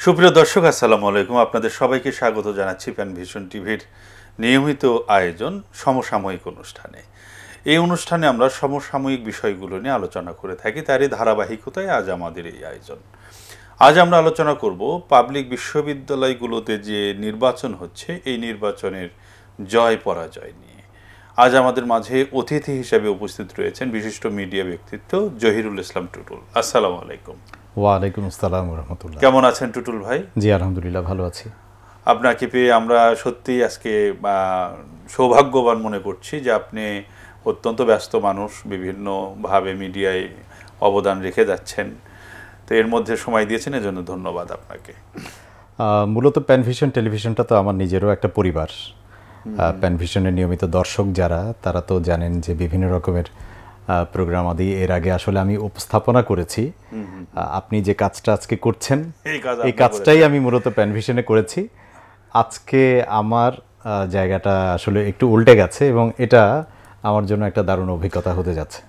সুপ্রিয় দর্শক, আসসালামু আলাইকুম। আপনাদের সবাইকে স্বাগত জানাচ্ছি প্যানভিশন টিভির নিয়মিত আয়োজন সমসাময়িক অনুষ্ঠানে। এই অনুষ্ঠানে আমরা সমসাময়িক বিষয়গুলো নিয়ে আলোচনা করে থাকি, তারই ধারাবাহিকতায় আজ আমাদের এই আয়োজন। আজ আমরা আলোচনা করব পাবলিক বিশ্ববিদ্যালয়গুলোতে যে নির্বাচন হচ্ছে এই নির্বাচনের জয় পরাজয় নিয়ে। আজ আমাদের মাঝে অতিথি হিসেবে উপস্থিত রয়েছেন বিশিষ্ট মিডিয়া ব্যক্তিত্ব জহিরুল ইসলাম টুটুল। আসসালামু আলাইকুম। ওয়ালাইকুম আসসালাম রহমতুল্লাহ। কেমন আছেন টুটুল ভাই? জি আলহামদুলিল্লাহ, ভালো আছি। আপনাকে পেয়ে আমরা সত্যি আজকে সৌভাগ্যবান মনে করছি যে আপনি অত্যন্ত ব্যস্ত মানুষ, বিভিন্নভাবে মিডিয়ায় অবদান রেখে যাচ্ছেন। তো এর মধ্যে সময় দিয়েছেন, এজন্য ধন্যবাদ আপনাকে। মূলত প্যানভিশন টেলিভিশনটা তো আমার নিজেরও একটা পরিবার। প্যানভিশনের নিয়মিত দর্শক যারা, তারা তো জানেন যে বিভিন্ন রকমের প্রোগ্রাম আদি এর আগে আসলে আমি উপস্থাপনা করেছি। আপনি যে কাজটা আজকে করছেন এই কাজটাই আমি মূলত প্যানভিশনে করেছি। আজকে আমার জায়গাটা আসলে একটু উল্টে গেছে এবং এটা আমার জন্য একটা দারুণ অভিজ্ঞতা হতে যাচ্ছে।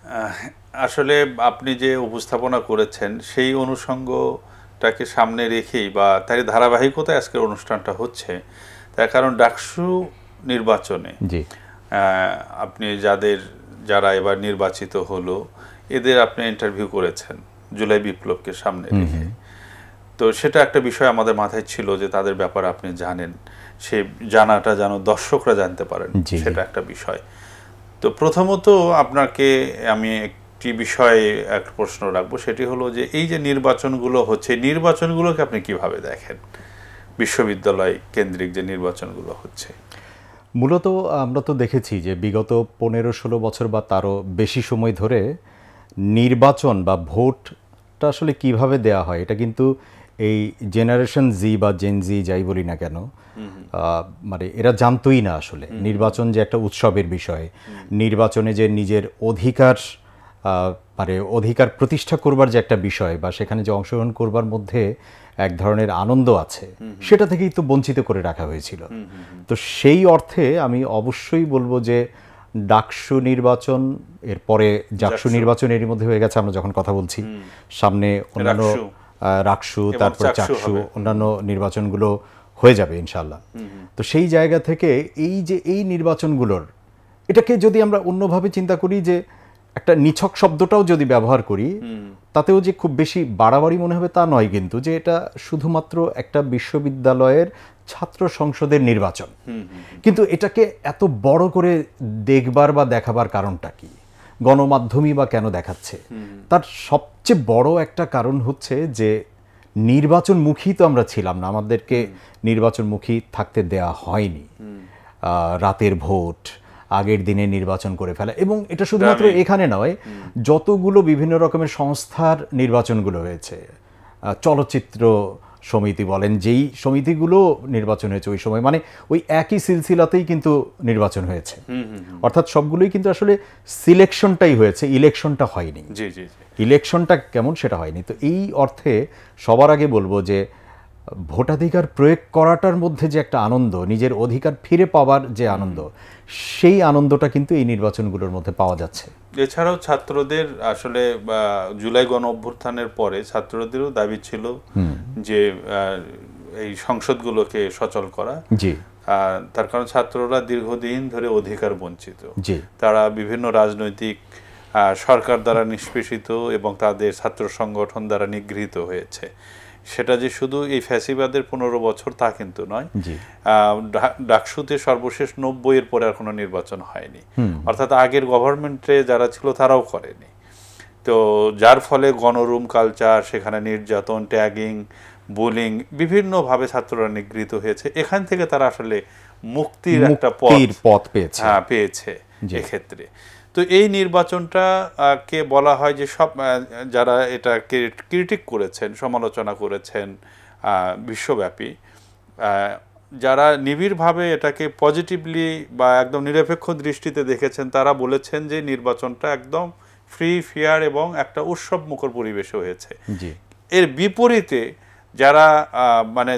আসলে আপনি যে উপস্থাপনা করেছেন সেই অনুষঙ্গটাকে সামনে রেখেই বা তারই ধারাবাহিকতায় আজকের অনুষ্ঠানটা হচ্ছে। তার কারণ ডাকসু নির্বাচনে আপনি যারা এবার নির্বাচিত হলো এদের আপনি ইন্টারভিউ করেছেন জুলাই বিপ্লবকে সামনে রেখে। তো সেটা একটা বিষয় আমাদের মাথায় ছিল যে তাদের ব্যাপারে আপনি জানেন, সে জানাটা যেন দর্শকরা জানতে পারেন, সেটা একটা বিষয়। তো প্রথমত আপনাকে আমি একটি বিষয়ে একটা প্রশ্ন রাখবো, সেটি হলো যে এই যে নির্বাচনগুলো হচ্ছে, নির্বাচনগুলোকে আপনি কিভাবে দেখেন? বিশ্ববিদ্যালয় কেন্দ্রিক যে নির্বাচনগুলো হচ্ছে, মূলত আমরা তো দেখেছি যে বিগত 15-16 বছর বা তারও বেশি সময় ধরে নির্বাচন বা ভোটটা আসলে কিভাবে দেয়া হয় এটা কিন্তু এই জেনারেশন জি বা জেন জি যাই বলি না কেন, মানে এরা জানতোই না আসলে নির্বাচন যে একটা উৎসবের বিষয়, নির্বাচনে যে নিজের অধিকার প্রতিষ্ঠা করবার যে একটা বিষয় বা সেখানে যে অংশগ্রহণ করবার মধ্যে এক ধরনের আনন্দ আছে, সেটা থেকেই তো বঞ্চিত করে রাখা হয়েছিল। তো সেই অর্থে আমি অবশ্যই বলবো যে ডাকসু নির্বাচন, এরপরে জাকসু নির্বাচন এর মধ্যে হয়ে গেছে আমরা যখন কথা বলছি, সামনে অন্যান্য রাকসু, তারপর চাকসু, অন্যান্য নির্বাচনগুলো হয়ে যাবে ইনশাল্লাহ। তো সেই জায়গা থেকে এই নির্বাচনগুলোর এটাকে যদি আমরা অন্যভাবে চিন্তা করি, যে একটা নিছক শব্দটাও যদি ব্যবহার করি, তাতেও যে খুব বেশি বাড়াবাড়ি মনে হবে তা নয়, কিন্তু যে এটা শুধুমাত্র একটা বিশ্ববিদ্যালয়ের ছাত্র সংসদের নির্বাচন। কিন্তু এটাকে এত বড় করে দেখবার বা দেখাবার কারণটা কি? গণমাধ্যমই বা কেন দেখাচ্ছে? তার সবচেয়ে বড় একটা কারণ হচ্ছে যে নির্বাচনমুখী তো আমরা ছিলাম না, আমাদেরকে নির্বাচনমুখী থাকতে দেয়া হয়নি। রাতের ভোট, আগের দিনে নির্বাচন করে ফেলা, এবং এটা শুধুমাত্র এখানে নয়, যতগুলো বিভিন্ন রকমের সংস্থার নির্বাচনগুলো হয়েছে, চলচ্চিত্র সমিতি বলেন, যেই সমিতিগুলো নির্বাচন হয়েছে ওই সময়, মানে ওই একই সিলসিলাতেই কিন্তু নির্বাচন হয়েছে। অর্থাৎ সবগুলোই কিন্তু আসলে সিলেকশনটাই হয়েছে, ইলেকশনটা হয়নি। ইলেকশনটা কেমন সেটা হয়নি। তো এই অর্থে সবার আগে বলবো যে ভোটাধিকার প্রয়োগ করাটার মধ্যে যে একটা আনন্দ, নিজের অধিকার ফিরে পাওয়ার যে আনন্দ, সেই আনন্দটা কিন্তু এই নির্বাচনগুলোর মধ্যে পাওয়া যাচ্ছে। এছাড়াও ছাত্রদের আসলে জুলাই গণ অভ্যুত্থানের পরে ছাত্রদেরও দাবি ছিল যে এই সংসদগুলোকে সচল করা। তার কারণ ছাত্ররা দীর্ঘদিন ধরে অধিকার বঞ্চিত, তারা বিভিন্ন রাজনৈতিক সরকার দ্বারা নিষ্পেষিত এবং তাদের ছাত্র সংগঠন দ্বারা নিগৃহীত হয়েছে। সেটা যে শুধু এই ফ্যাসিবাদের 15 বছর তা কিন্তু নয়। ডাকসুতে সর্বশেষ 90-এর পরে আর কোনো নির্বাচন হয়নি, অর্থাৎ আগের গভর্নমেন্টে যারা ছিল তারাও করেনি। তো যার ফলে গণরুম কালচার, সেখানে নির্যাতন, ট্যাগিং, বুলিং, বিভিন্নভাবে ছাত্ররা নিগৃহীত হয়েছে। এখান থেকে তারা আসলে মুক্তির একটা পথ পেয়েছে এক্ষেত্রে। তো এই নির্বাচনটা কে বলা হয় যে সব যারা এটাকে ক্রিটিক করেছেন, সমালোচনা করেছেন বিশ্বব্যাপী, যারা নিবিড়ভাবে এটাকে পজিটিভলি বা একদম নিরপেক্ষ দৃষ্টিতে দেখেছেন, তারা বলেছেন যে নির্বাচনটা একদম ফ্রি, ফেয়ার এবং একটা উৎসব মুখর পরিবেশে হয়েছে। এর বিপরীতে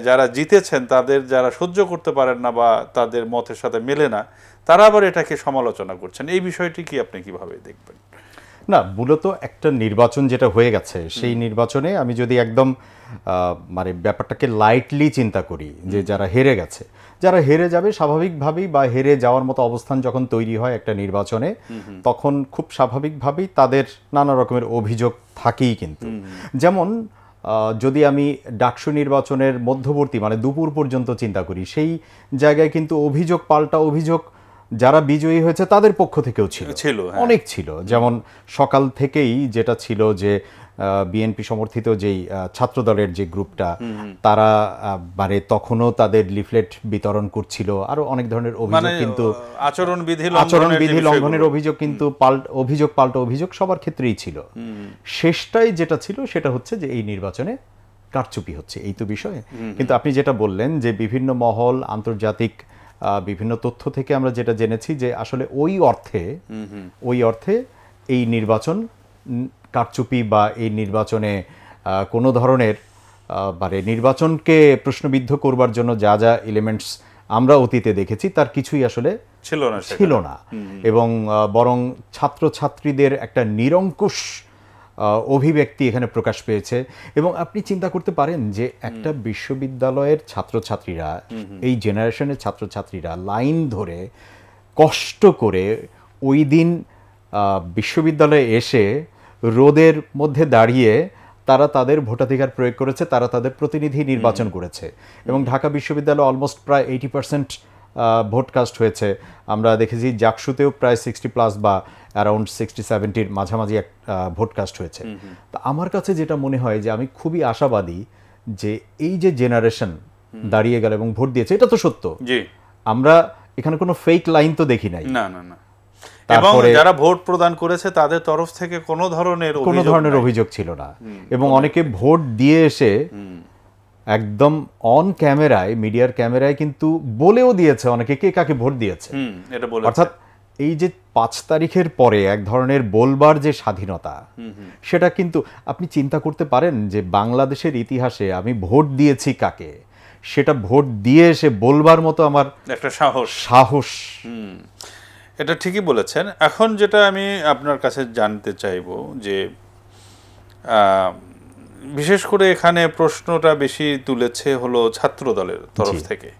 যারা জিতেছেন, তাদের যারা সহ্য করতে পারেন না বা তাদের মতের সাথে মেলে না, তারা আবার এটাকে সমালোচনা করছেন। এই বিষয়টি কি আপনি কিভাবে দেখবেন? না, মূলত একটা নির্বাচন যেটা হয়ে গেছে সেই নির্বাচনে আমি যদি একদম মানে ব্যাপারটাকে লাইটলি চিন্তা করি, যে যারা হেরে গেছে, যারা হেরে যাবে স্বাভাবিকভাবেই, বা হেরে যাওয়ার মতো অবস্থান যখন তৈরি হয় একটা নির্বাচনে, তখন খুব স্বাভাবিকভাবেই তাদের নানা রকমের অভিযোগ থাকেই। কিন্তু যেমন যদি আমি ডাকসু নির্বাচনের মধ্যবর্তী মানে দুপুর পর্যন্ত চিন্তা করি, সেই জায়গায় কিন্তু অভিযোগ পাল্টা অভিযোগ যারা বিজয়ী হয়েছে তাদের পক্ষ থেকেও ছিল, অনেক ছিল। যেমন সকাল থেকেই যেটা ছিল যে বিএনপি সমর্থিত যেই ছাত্রদলের যে গ্রুপটা, তারা মানে তখনও তাদের লিফলেট বিতরণ করছিল, আরো অনেক ধরনের অভিযোগ, কিন্তু আচরণবিধি লঙ্ঘনের অভিযোগ, কিন্তু অভিযোগ পাল্টা অভিযোগ সবার ক্ষেত্রেই ছিল। শেষটাই যেটা ছিল সেটা হচ্ছে যে এই নির্বাচনে কারচুপি হচ্ছে, এই তো বিষয়। কিন্তু আপনি যেটা বললেন যে বিভিন্ন মহল, আন্তর্জাতিক বিভিন্ন তথ্য থেকে আমরা যেটা জেনেছি যে আসলে ওই অর্থে এই নির্বাচন কারচুপি বা এই নির্বাচনে কোনো ধরনের মানে নির্বাচনকে প্রশ্নবিদ্ধ করবার জন্য যা যা এলিমেন্টস আমরা অতীতে দেখেছি তার কিছুই আসলে ছিল না। এবং বরং ছাত্রছাত্রীদের একটা নিরঙ্কুশ অভিব্যক্তি এখানে প্রকাশ পেয়েছে। এবং আপনি চিন্তা করতে পারেন যে একটা বিশ্ববিদ্যালয়ের ছাত্রছাত্রীরা, এই জেনারেশনের ছাত্রছাত্রীরা লাইন ধরে কষ্ট করে ওই দিন বিশ্ববিদ্যালয়ে এসে রোদের মধ্যে দাঁড়িয়ে তারা তাদের ভোটাধিকার প্রয়োগ করেছে, তারা তাদের প্রতিনিধি নির্বাচন করেছে। এবং ঢাকা বিশ্ববিদ্যালয়ে অলমোস্ট প্রায় 80% ভোট কাস্ট হয়েছে। আমরা দেখেছি জাকসুতেও প্রায় 60+ বা অ্যারাউন্ড 60-70-র মাঝামাঝি এক ভোট কাস্ট হয়েছে। তো আমার কাছে যেটা মনে হয় যে আমি খুবই আশাবাদী যে এই যে জেনারেশন দাঁড়িয়ে গেল এবং ভোট দিয়েছে, এটা তো সত্য, আমরা এখানে কোনো ফেক লাইন তো দেখি নাই। না না না। এবং যারা ভোট প্রদান করেছে তাদের তরফ থেকে কোনো ধরনের অভিযোগ ছিল না। এবং অনেকে ভোট দিয়ে এসে একদম অন ক্যামেরায়, মিডিয়ার ক্যামেরায় কিন্তু বলেও দিয়েছে অনেকে কে কাকে ভোট দিয়েছে। অর্থাৎ এই যে 5 তারিখের পরে এক ধরনের বলবার যে স্বাধীনতা, সেটা কিন্তু আপনি চিন্তা করতে পারেন যে বাংলাদেশের ইতিহাসে আমি ভোট দিয়েছি কাকে, সেটা ভোট দিয়ে এসে বলবার মতো আমার একটা সাহস। এটা ঠিকই বলেছেন। এখন যেটা আমি আপনার কাছে জানতে চাইব যে বিশেষ করে এখানে প্রশ্নটা বেশি তুলেছে হলো ছাত্র দলের তরফ থেকে।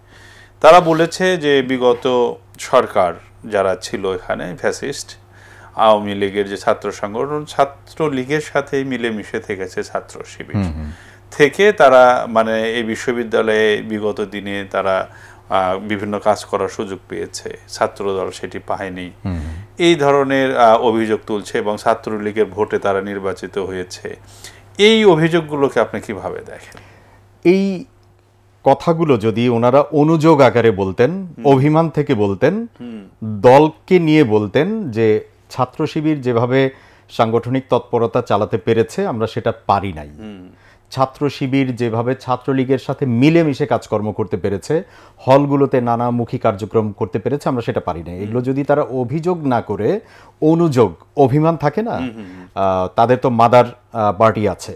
তারা বলেছে যে বিগত সরকার যারা ছিল এখানে ফ্যাসিস্ট আওয়ামী লীগের যে ছাত্র সংগঠন, ছাত্র লীগের সাথেই মিলেমিশে থেকেছে ছাত্র শিবির থেকে। তারা মানে এই বিশ্ববিদ্যালয়ে বিগত দিনে তারা বিভিন্ন কাজ করার সুযোগ পেয়েছে, ছাত্রদল সেটি পায়নি, এই ধরনের অভিযোগ তুলছে। এবং ছাত্রলীগের ভোটে তারা নির্বাচিত হয়েছে। এই অভিযোগগুলোকে আপনি কিভাবে দেখেন? এই কথাগুলো যদি ওনারা অনুযোগ আকারে বলতেন, অভিমান থেকে বলতেন, দলকে নিয়ে বলতেন যে ছাত্র শিবির যেভাবে সাংগঠনিক তৎপরতা চালাতে পেরেছে আমরা সেটা পারি নাই, ছাত্র শিবির যেভাবে ছাত্রলীগের সাথে মিলেমিশে কাজকর্ম করতে পেরেছে, হলগুলোতে নানামুখী কার্যক্রম করতে পেরেছে, আমরা সেটা পারি না। এগুলো যদি তারা অভিযোগ না করে অনুযোগ, অভিমান থাকে না, তাদের তো মাদার পার্টি আছে,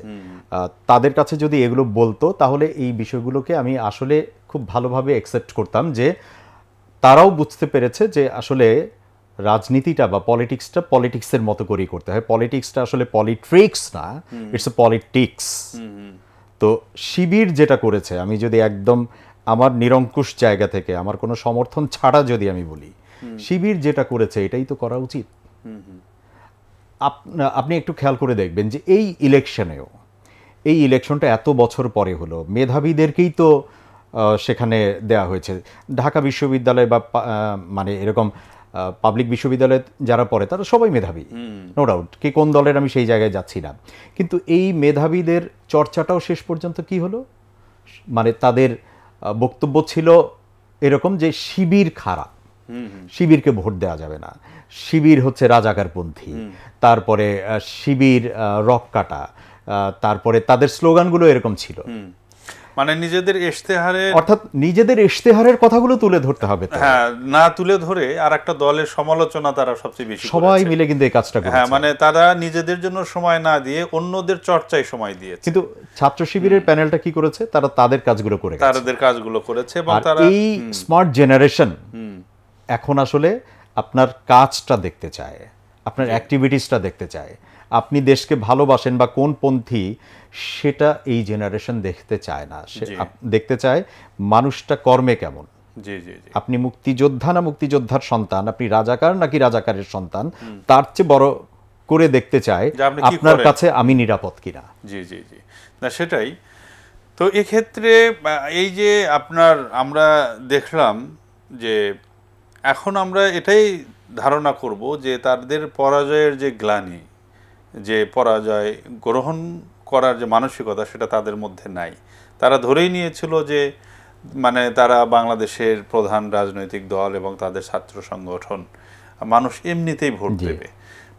তাদের কাছে যদি এগুলো বলতো তাহলে এই বিষয়গুলোকে আমি আসলে খুব ভালোভাবে অ্যাকসেপ্ট করতাম যে তারাও বুঝতে পেরেছে যে আসলে রাজনীতিটা বা পলিটিক্সটা পলিটিক্সের মতো করেই করতে হয়। পলিটিক্সটা আসলে পলিট্রিক্স না, ইটস এ পলিটিক্স। তো শিবির যেটা করেছে, আমি যদি একদম আমার নিরঙ্কুশ জায়গা থেকে, আমার কোনো সমর্থন ছাড়া যদি আমি বলি, শিবির যেটা করেছে এটাই তো করা উচিত। আপনি একটু খেয়াল করে দেখবেন যে এই ইলেকশনেও, এই ইলেকশনটা এত বছর পরে হলো, মেধাবীদেরকেই তো সেখানে দেয়া হয়েছে। ঢাকা বিশ্ববিদ্যালয় বা মানে এরকম পাবলিক বিশ্ববিদ্যালয়ে যারা পড়ে তারা সবাই মেধাবী, নো ডাউট, কে কোন দলের আমি সেই জায়গায় যাচ্ছি না। কিন্তু এই মেধাবীদের চর্চাটাও শেষ পর্যন্ত কি হলো, মানে তাদের বক্তব্য ছিল এরকম যে শিবির খারাপ, শিবিরকে ভোট দেওয়া যাবে না, শিবির হচ্ছে রাজাকারপন্থী, তারপরে শিবির রক কাটা, তারপরে তাদের স্লোগানগুলো এরকম ছিল। মানে নিজেদের ইশতেহারে, অর্থাৎ নিজেদের ইশতেহারের কথাগুলো তুলে ধরতে হবে। হ্যাঁ, না তুলে ধরে আর একটা দলের সমালোচনা তারা সবচেয়ে বেশি, সবাই মিলে কিন্তু এই কাজটা করেছে। হ্যাঁ, মানে তারা নিজেদের জন্য সময় না দিয়ে অন্যদের চর্চায় সময় দিয়েছে। কিন্তু ছাত্র শিবিরের প্যানেলটা কি করেছে, তারা তাদের কাজগুলো করেছে এবং তারা এই স্মার্ট জেনারেশন এখন আসলে আপনার কাজটা দেখতে চায়, আপনার অ্যাক্টিভিটিসটা দেখতে চায়, আপনি দেশকে ভালোবাসেন বা কোন পন্থী সেটা এই জেনারেশন দেখতে চায় না। সে দেখতে চায় মানুষটা কর্মে কেমন। জি জি জি। আপনি মুক্তিযোদ্ধা না মুক্তিযোদ্ধার সন্তান, আপনি রাজাকার নাকি রাজাকারের সন্তান, তার চেয়ে বড় করে দেখতে চায় আপনার কাছে আমি নিরাপদ কিনা। জি জি জি, না সেটাই তো। এক্ষেত্রে এই যে আমরা দেখলাম যে এখন আমরা এটাই ধারণা করব যে তাদের পরাজয়ের যে গ্লানি, যে পরাজয় গ্রহণ করার যে মানসিকতা, সেটা তাদের মধ্যে নাই। তারা ধরেই নিয়েছিল যে মানে তারা বাংলাদেশের প্রধান রাজনৈতিক দল এবং তাদের ছাত্র সংগঠন, মানুষ এমনিতেই ভোট দেবে।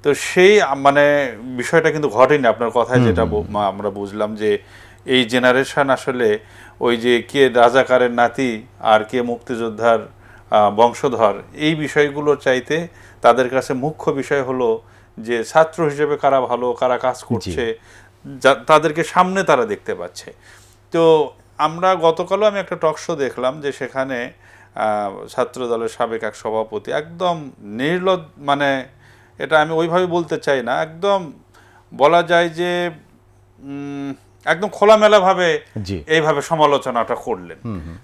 তো সেই মানে বিষয়টা কিন্তু ঘটেনি। আপনার কথায় যেটা আমরা বুঝলাম যে এই জেনারেশন আসলে ওই যে কে রাজাকারের নাতি আর কে মুক্তিযোদ্ধার বংশধর, এই বিষয়গুলোর চাইতে তাদের কাছে মুখ্য বিষয় হলো যে ছাত্র হিসেবে কারা ভালো, কারা কাজ করছে, তাদেরকে সামনে তারা দেখতে পাচ্ছে। তো আমরা গতকালও আমি একটা টক শো দেখলাম যে সেখানে ছাত্র দলের সাবেক এক সভাপতি একদম নির্লজ্জ, মানে এটা আমি ওইভাবে বলতে চাই না, একদম বলা যায় যে একদম খোলামেলাভাবে এইভাবে সমালোচনাটা করলেন।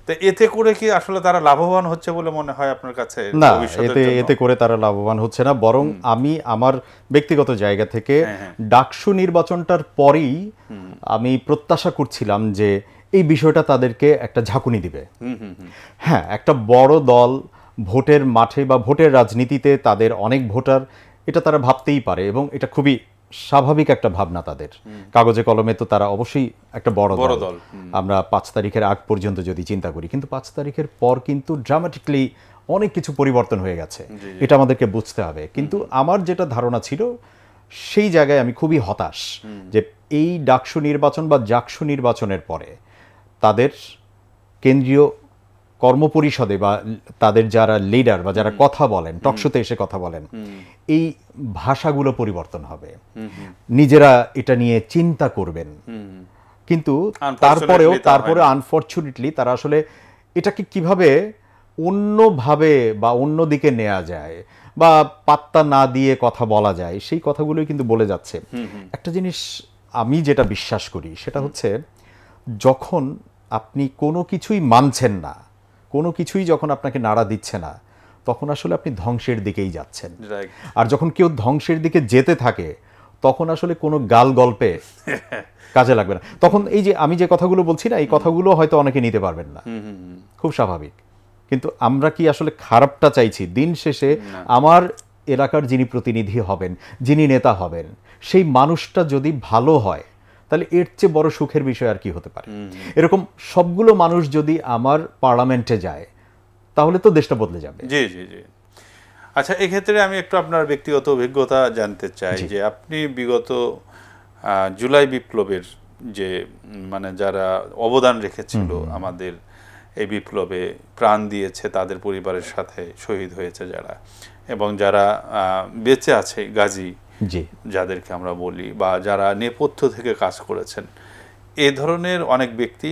তো এতে করে কি আসলে তারা লাভবান হচ্ছে বলে মনে হয় আপনার কাছে? না, এতে করে তারা লাভবান হচ্ছে না, বরং আমি আমার ব্যক্তিগত জায়গা থেকে ডাকসু নির্বাচনটার পরেই আমি প্রত্যাশা করছিলাম যে এই বিষয়টা তাদেরকে একটা ঝাঁকুনি দিবে। হ্যাঁ, একটা বড় দল ভোটের মাঠে বা ভোটের রাজনীতিতে তাদের অনেক ভোটার, এটা তারা ভাবতেই পারে এবং এটা খুবই স্বাভাবিক একটা ভাবনা তাদের। কাগজে কলমে তো তারা অবশ্যই একটা বড় দল। আমরা 5 তারিখের আগ পর্যন্ত যদি চিন্তা করি, কিন্তু 5 তারিখের পর কিন্তু ড্রামাটিকলি অনেক কিছু পরিবর্তন হয়ে গেছে, এটা আমাদেরকে বুঝতে হবে। কিন্তু আমার যেটা ধারণা ছিল সেই জায়গায় আমি খুবই হতাশ যে এই ডাকসু নির্বাচন বা জাকসু নির্বাচনের পরে তাদের কেন্দ্রীয় কর্মপরিষদে বা তাদের যারা লিডার বা যারা কথা বলেন, টকশোতে এসে কথা বলেন, এই ভাষাগুলো পরিবর্তন হবে, নিজেরা এটা নিয়ে চিন্তা করবেন। কিন্তু তারপরে আনফরচুনেটলি তারা আসলে এটাকে কিভাবে অন্যভাবে বা অন্য দিকে নেওয়া যায় বা পাত্তা না দিয়ে কথা বলা যায়, সেই কথাগুলোই কিন্তু বলে যাচ্ছে। একটা জিনিস আমি যেটা বিশ্বাস করি সেটা হচ্ছে, যখন আপনি কোনো কিছুই মানছেন না, কোনো কিছুই যখন আপনাকে নাড়া দিচ্ছে না, তখন আসলে আপনি ধ্বংসের দিকেই যাচ্ছেন। আর যখন কেউ ধ্বংসের দিকে যেতে থাকে, তখন আসলে কোনো গাল গল্পে কাজে লাগবে না। তখন এই যে আমি যে কথাগুলো বলছি না, এই কথাগুলো হয়তো অনেকে নিতে পারবেন না, খুব স্বাভাবিক। কিন্তু আমরা কি আসলে খারাপটা চাইছি? দিন শেষে আমার এলাকার যিনি প্রতিনিধি হবেন, যিনি নেতা হবেন, সেই মানুষটা যদি ভালো হয়, তাহলে এর চেয়ে বড় সুখের বিষয় আর কি হতে পারে? এরকম সবগুলো মানুষ যদি আমার পার্লামেন্টে যায়, তাহলে তো দেশটা বদলে যাবে। জি জি জি। আচ্ছা, এক্ষেত্রে আমি একটু আপনার ব্যক্তিগত অভিজ্ঞতা জানতে চাই যে আপনি বিগত জুলাই বিপ্লবের যে মানে যারা অবদান রেখেছিল আমাদের এই বিপ্লবে, প্রাণ দিয়েছে, তাদের পরিবারের সাথে শহীদ হয়েছে যারা, এবং যারা বেঁচে আছে গাজী যাদেরকে আমরা বলি, বা যারা নেপথ্য থেকে কাজ করেছেন, এই ধরনের অনেক ব্যক্তি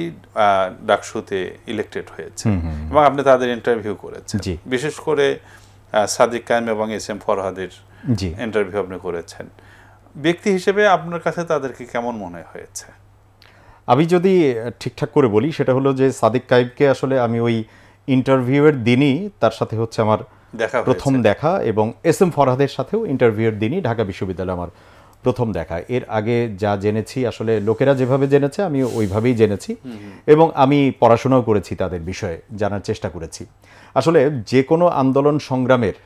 ডাকসুতে ইলেক্টেড হয়েছে এবং আপনি তাদের ইন্টারভিউ করেছেন। বিশেষ করে সাদিক কায়েম এবং এস এম ফরহাদের ইন্টারভিউ আপনি করেছেন। ব্যক্তি হিসেবে আপনার কাছে তাদেরকে কেমন মনে হয়েছে? আমি যদি ঠিকঠাক করে বলি, সেটা হলো যে সাদিক কায়েমকে আসলে আমি ওই ইন্টারভিউয়ের দিনই তার সাথে হচ্ছে আমার প্রথম দেখা, এবং এস এম ফরহাদের সাথেও ইন্টারভিউয়ের দিনই ঢাকা বিশ্ববিদ্যালয়ে আমার প্রথম দেখা। এর আগে যা জেনেছি, আসলে লোকেরা যেভাবে জেনেছে আমি ওইভাবেই জেনেছি, এবং আমি পড়াশোনাও করেছি, তাদের বিষয়ে জানার চেষ্টা করেছি। আসলে যে কোনো আন্দোলন সংগ্রামের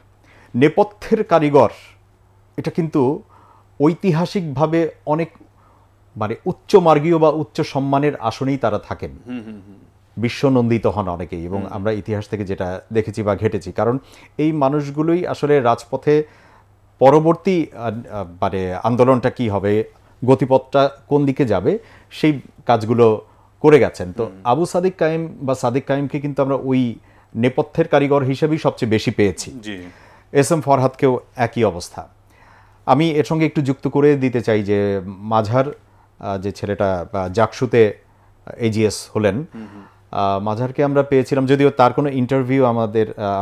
নেপথ্যের কারিগর, এটা কিন্তু ঐতিহাসিকভাবে অনেক মানে উচ্চমার্গীয় বা উচ্চ সম্মানের আসনেই তারা থাকেন, বিশ্বনন্দিত হন অনেকেই, এবং আমরা ইতিহাস থেকে যেটা দেখেছি বা ঘেটেছি। কারণ এই মানুষগুলোই আসলে রাজপথে পরবর্তী মানে আন্দোলনটা কি হবে, গতিপথটা কোন দিকে যাবে, সেই কাজগুলো করে গেছেন। তো আবু সাদিক কায়েম বা সাদিক কায়েমকে কিন্তু আমরা ওই নেপথ্যের কারিগর হিসেবেই সবচেয়ে বেশি পেয়েছি। এস এম ফরহাদকেও একই অবস্থা। আমি এর সঙ্গে একটু যুক্ত করে দিতে চাই যে মাঝার যে ছেলেটা জাকসুতে এজিএস হলেন, মাঝারকে আমরা পেয়েছিলাম, যদিও তার কোনো ইন্টারভিউ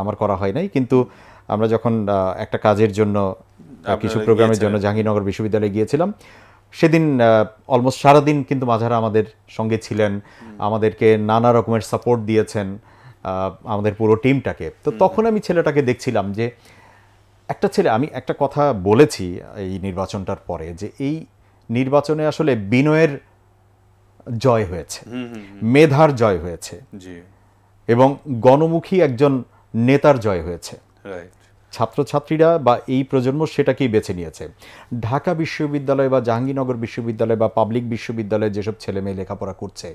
আমার করা হয় নাই, কিন্তু আমরা যখন একটা কাজের জন্য কিছু প্রোগ্রামের জন্য জাহাঙ্গীরনগর বিশ্ববিদ্যালয়ে গিয়েছিলাম। সেদিন অলমোস্ট সারাদিন কিন্তু মাঝারা আমাদের সঙ্গে ছিলেন, আমাদেরকে নানা রকমের সাপোর্ট দিয়েছেন, আমাদের পুরো টিমটাকে। তো তখন আমি ছেলেটাকে দেখছিলাম যে একটা ছেলে, আমি একটা কথা বলেছি এই নির্বাচনটার পরে, যে এই নির্বাচনে আসলে বিনয়ের জয় হয়েছে, মেধার জয় হয়েছে, এবং গণমুখী একজন নেতার জয় হয়েছে। ছাত্রছাত্রীরা বা এই প্রজন্ম সেটাকেই বেছে নিয়েছে। ঢাকা বিশ্ববিদ্যালয় বা জাহাঙ্গীরনগর বিশ্ববিদ্যালয় বা পাবলিক বিশ্ববিদ্যালয়ে যেসব ছেলে মেয়ে লেখাপড়া করছে,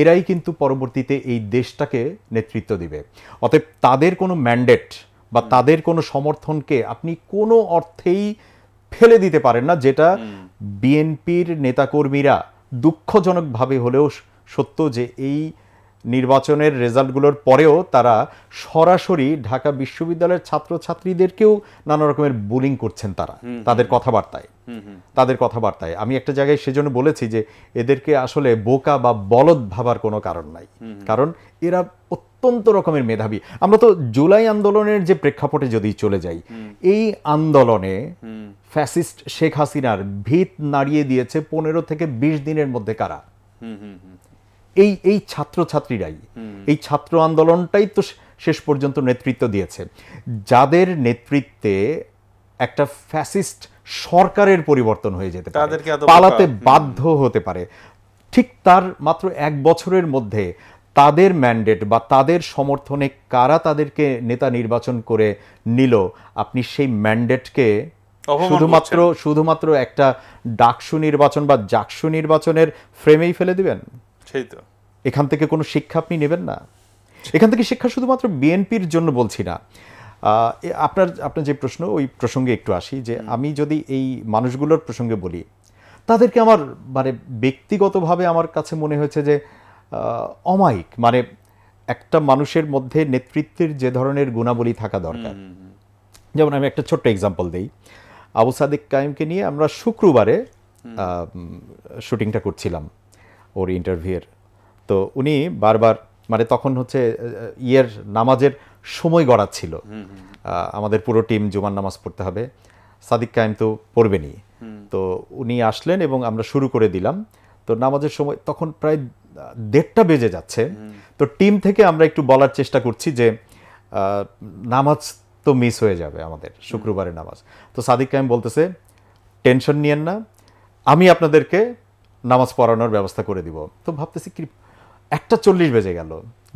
এরাই কিন্তু পরবর্তীতে এই দেশটাকে নেতৃত্ব দিবে। অতএব তাদের কোনো ম্যান্ডেট বা তাদের কোনো সমর্থনকে আপনি কোনো অর্থেই ফেলে দিতে পারেন না, যেটা বিএনপির নেতাকর্মীরা দুঃখজনকভাবে হলেও সত্য যে এই নির্বাচনের রেজাল্টগুলোর পরেও তারা সরাসরি ঢাকা বিশ্ববিদ্যালয়ের ছাত্রছাত্রীদেরকেও নানা রকমের বুলিং করছেন তাদের কথাবার্তায়। আমি একটা জায়গায় সেজন্য বলেছি যে এদেরকে আসলে বোকা বা বলদ ভাবার কোনো কারণ নাই, কারণ এরা অত্যন্ত রকমের মেধাবী। আমরা তো জুলাই আন্দোলনের যে প্রেক্ষাপটে যদি চলে যাই, এই আন্দোলনে ফ্যাসিস্ট শেখ হাসিনার ভিত নাড়িয়ে দিয়েছে 15 থেকে 20 দিনের মধ্যে কারা? এই ছাত্রছাত্রীরাই, এই ছাত্র আন্দোলনটাই তো শেষ পর্যন্ত নেতৃত্ব দিয়েছে, যাদের নেতৃত্বে একটা ফ্যাসিস্ট সরকারের পরিবর্তন হয়ে যেতে পারে, পালাতে বাধ্য হতে পারে। ঠিক তার মাত্র 1 বছরের মধ্যে তাদের ম্যান্ডেট বা তাদের সমর্থনে কারা তাদেরকে নেতা নির্বাচন করে নিল, আপনি সেই ম্যান্ডেটকে শুধুমাত্র একটা ডাকসু নির্বাচন বা জাকসু নির্বাচনের ফ্রেমেই ফেলে দিবেন? এখান থেকে কোনো শিক্ষা আপনি নেবেন না। এখান থেকে শিক্ষা শুধুমাত্র বিএনপির জন্য বলছি না। আপনার যে প্রশ্ন, ওই প্রসঙ্গে একটু আসি, যে আমি যদি এই মানুষগুলোর প্রসঙ্গে বলি, তাদেরকে আমার মানে ব্যক্তিগতভাবে আমার কাছে মনে হয়েছে যে অমায়িক, মানে একটা মানুষের মধ্যে নেতৃত্বের যে ধরনের গুণাবলী থাকা দরকার। যেমন আমি একটা ছোট্ট এক্সাম্পল দিই, আবু সাদিক কায়েমকে নিয়ে আমরা শুক্রবারে শুটিংটা করছিলাম ওর ইন্টারভিউয়ের। তো উনি বারবার, মানে তখন হচ্ছে নামাজের সময় গড়াচ্ছিল, আমাদের পুরো টিম জুমার নামাজ পড়তে হবে, সাদিক কায়েম তো পড়বেনি। তো উনি আসলেন এবং আমরা শুরু করে দিলাম। তো নামাজের সময় তখন প্রায় 1:30 বেজে যাচ্ছে। তো টিম থেকে আমরা একটু বলার চেষ্টা করছি যে নামাজ তো মিস হয়ে যাবে আমাদের, শুক্রবারের নামাজ। তো সাদিক কায়েম বলতেছে, টেনশন নিয়েন না, আমি আপনাদেরকে নামাজ পড়ানোর ব্যবস্থা করে দিব। তো ভাবতেছি কি 1:40 বেজে গেল,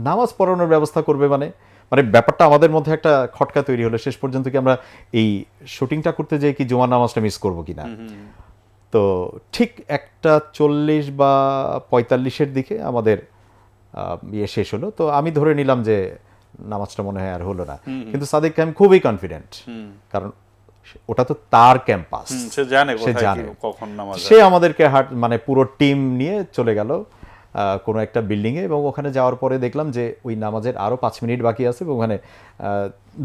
নামাজ পড়ানোর ব্যবস্থা করবে মানে ব্যাপারটা আমাদের মধ্যে একটা খটকা তৈরি হলো। শেষ পর্যন্ত কি আমরা এই শুটিংটা করতে যাই কি জুমার নামাজটা মিস করবো কিনা। তো ঠিক 1:40 বা 45-এর দিকে আমাদের শেষ হলো। তো আমি ধরে নিলাম যে নামাজটা মনে হয় আর হলো না, কিন্তু সাদিক কায়েম খুবই কনফিডেন্ট, কারণ ওটা তো তার ক্যাম্পাস, সে জানে সে আমাদেরকে মানে পুরো টিম নিয়ে চলে গেল কোনো একটা বিল্ডিংয়ে, এবং ওখানে যাওয়ার পরে দেখলাম যে ওই নামাজের আরও 5 মিনিট বাকি আছে এবং ওখানে